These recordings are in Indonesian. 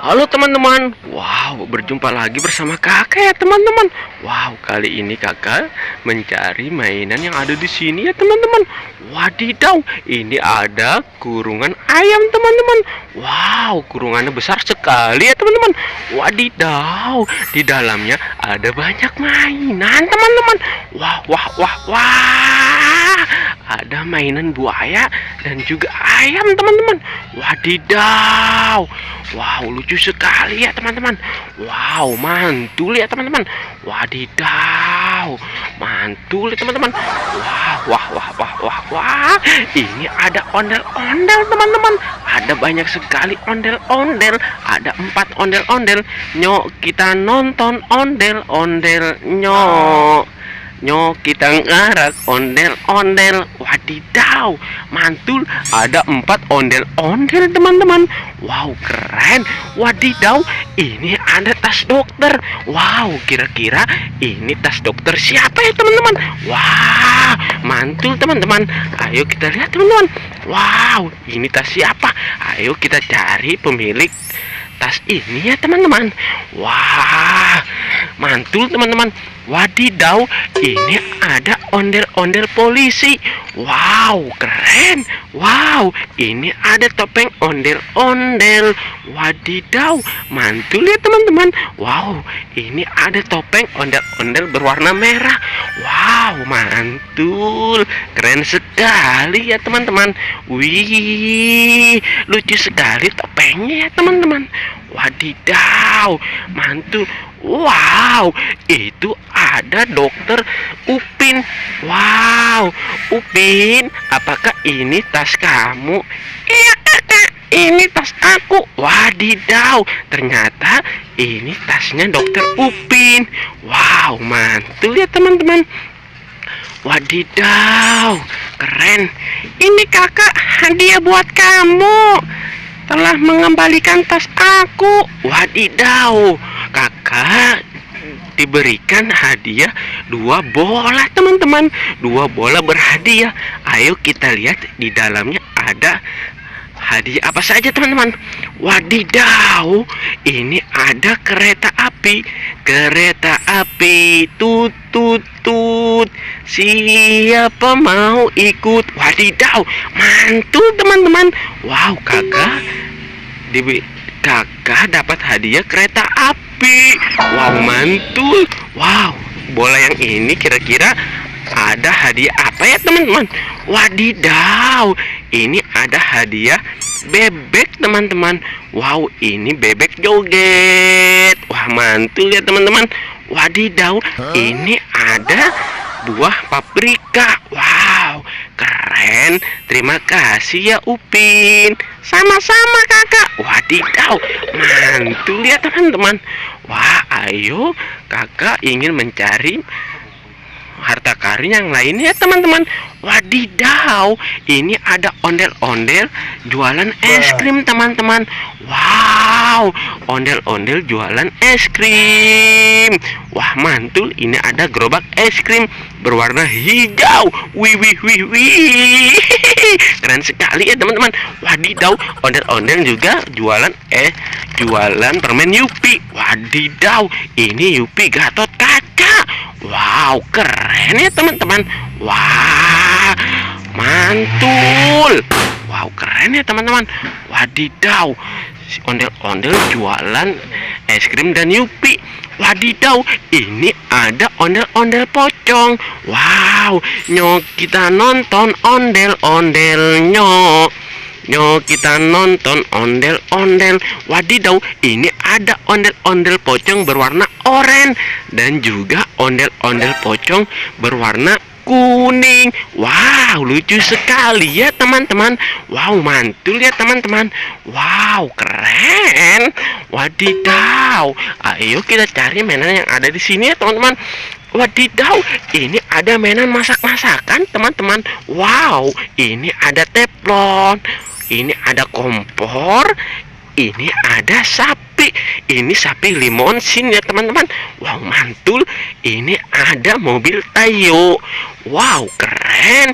Halo teman-teman, wow, berjumpa lagi bersama kakak ya teman-teman. Wow, kali ini kakak mencari mainan yang ada di sini ya teman-teman. Wadidaw, ini ada kurungan ayam teman-teman. Wow, kurungannya besar sekali ya teman-teman. Wadidaw, di dalamnya ada banyak mainan teman-teman. Wah, wah, wah, wah. Ada mainan buaya dan juga ayam teman-teman. Wadidaw. Wow, lucu sekali ya teman-teman. Wow, mantul ya teman-teman. Wadidaw, mantul ya teman-teman. Wah, wah, wah, wah, wah, wah. Ini ada ondel-ondel teman-teman. Ada banyak sekali ondel-ondel. Ada 4 ondel-ondel. Nyok, kita nonton ondel-ondel. Nyok. Nyok, kita ngarak ondel-ondel. Wadidaw, mantul, ada 4 ondel-ondel teman-teman. Wow, keren. Wadidaw, ini ada tas dokter. Wow, kira-kira ini tas dokter siapa ya teman-teman? Wah, mantul teman-teman. Ayo kita lihat teman-teman. Wow, ini tas siapa? Ayo kita cari pemilik tas ini ya teman-teman. Wah, mantul teman-teman. Wadidaw, ini ada ondel-ondel polisi. Wow, keren. Wow, ini ada topeng ondel-ondel. Wadidaw, mantul ya teman-teman. Wow, ini ada topeng ondel-ondel berwarna merah. Wow, mantul. Keren sekali ya teman-teman. Wih, lucu sekali topengnya ya teman-teman. Wadidaw, mantul. Wow, itu ada dokter Upin. Wow, Upin, apakah ini tas kamu? Iya kakak, ini tas aku. Wadidaw, ternyata ini tasnya dokter Upin. Wow, mantul ya teman-teman. Wadidaw, keren. Ini kakak hadiah buat kamu. Telah mengembalikan tas aku. Wadidaw, kakak diberikan hadiah 2 bola teman-teman. 2 bola berhadiah. Ayo kita lihat di dalamnya ada hadiah apa saja teman-teman. Wadidaw, ini ada kereta api. Kereta api, tut tut tut. Siapa mau ikut? Wadidaw, mantul teman-teman. Wow, kakak dapat hadiah kereta api. Wow, mantul. Wow, bola yang ini kira-kira ada hadiah apa ya teman-teman? Wadidaw, ini ada hadiah bebek teman-teman. Wow, ini bebek joget. Wah, mantul ya teman-teman. Wadidaw, ini ada buah paprika. Wow, keren. Terima kasih ya Upin. Sama-sama kakak. Wadidaw, mantul ya teman-teman. Wah, ayo kakak ingin mencari harta karun yang lainnya teman-teman. Wadidaw, ini ada ondel-ondel jualan es krim teman-teman. Wow, ondel-ondel jualan es krim. Wah, mantul, ini ada gerobak es krim berwarna hijau. Wih wih wih wih. Keren sekali ya teman-teman. Wadidaw, ondel-ondel juga jualan permen Yupi. Wadidaw, ini Yupi Gatot Kaca. Wow, keren ya teman-teman. Wah, mantul. Wow, keren ya teman-teman. Wadidaw, si ondel-ondel jualan es krim dan Yupi. Wadidaw, ini ada ondel-ondel pocong. Wow, nyok kita nonton ondel-ondel. Nyok kita nonton ondel-ondel. Wadidaw, ini ada ondel-ondel pocong berwarna oranye dan juga ondel-ondel pocong berwarna kuning. Wow, lucu sekali ya teman-teman. Wow, mantul ya teman-teman. Wow, keren. Wadidaw, ayo kita cari mainan yang ada di sini ya teman-teman. Wadidaw, ini ada mainan masak-masakan teman-teman. Wow, ini ada teflon. Ini ada kompor. Ini ada sapi. Ini sapi limonsin ya teman-teman. Wow, mantul. Ini ada mobil Tayo. Wow, keren.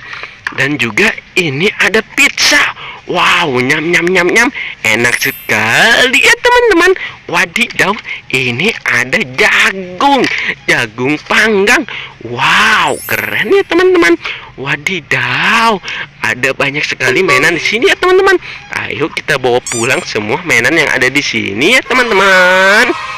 Dan juga ini ada pizza. Wow, nyam nyam nyam nyam, enak sekali ya teman-teman. Wadidaw, ini ada jagung, jagung panggang. Wow, keren ya teman-teman. Wadidaw, ada banyak sekali mainan di sini ya teman-teman. Ayo kita bawa pulang semua mainan yang ada di sini ya teman-teman.